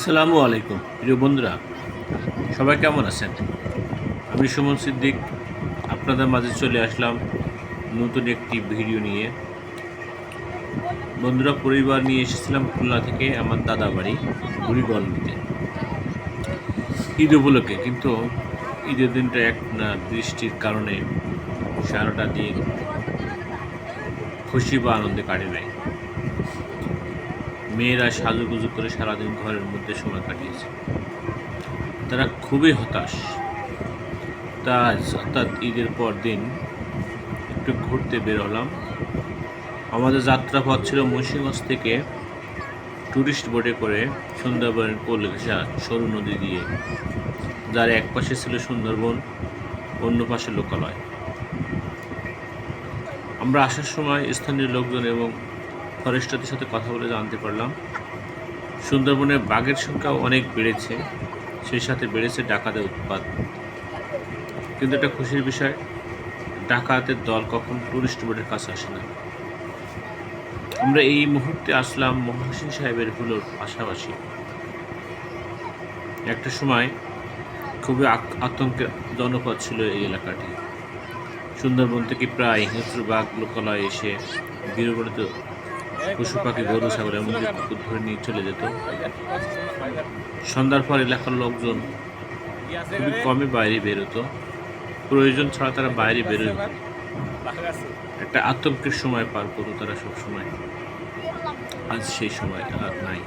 আসসালামু আলাইকুম প্রিয় বন্ধুরা, সবাই কেমন আছেন? আমি সুমন সিদ্দিক আপনাদের মাঝে চলে আসলাম নতুন একটি ভিডিও নিয়ে। বন্ধুরা, পরিবার নিয়ে এসেছিলাম খুলনা থেকে আমার দাদা বাড়ি বুড়িগঙ্গিতে ঈদ উপলক্ষে, কিন্তু ঈদের দিনটা এক না বৃষ্টির কারণে সারাটা দিন খুশি বা আনন্দে কাটে নাই। মেয়েরা সাজুগুজু করে সারাদিন ঘরের মধ্যে সময় কাটিয়েছে। তারা খুবই হতাশ। তা আজ অর্থাৎ ঈদের পর দিন একটু ঘুরতে বের হলাম। আমাদের যাত্রাপথ ছিল মুন্সিগঞ্জ থেকে ট্যুরিস্ট বোটে করে সুন্দরবনের কোল ঘেঁষা সরু নদী দিয়ে, যার এক পাশে ছিল সুন্দরবন, অন্য পাশে লোকালয়। আমরা আসার সময় স্থানীয় লোকজন এবং ফরেস্টারদের সাথে কথা বলে জানতে পারলাম সুন্দরবনে বাঘের সংখ্যাও অনেক বেড়েছে, সেই সাথে বেড়েছে ডাকাতের উৎপাত। কিন্তু একটা খুশির বিষয়, ডাকাতের দল কখন ট্যুরিস্ট বোটের কাছে আসে না। আমরা এই মুহূর্তে আসলাম মহাসিন সাহেবের হুলোর পাশাপাশি। একটা সময় খুবই আতঙ্কের জনপদ ছিল এই এলাকাটি। সুন্দরবন থেকে প্রায় হিংস্র বাঘ লোকালয়ে এসে গৃহপালিত পশু পাখি, গরু, ছাগল, এমনকি কুকুর ধরে নিয়ে চলে যেত। সন্ধ্যার পর এলাকার লোকজন খুবই কমই বাইরে বেরোতো, প্রয়োজন ছাড়া তারা বাইরে বেরোয়। একটা আতঙ্কের সময় পার করতো তারা সবসময়। আজ সেই সময় আর নাই।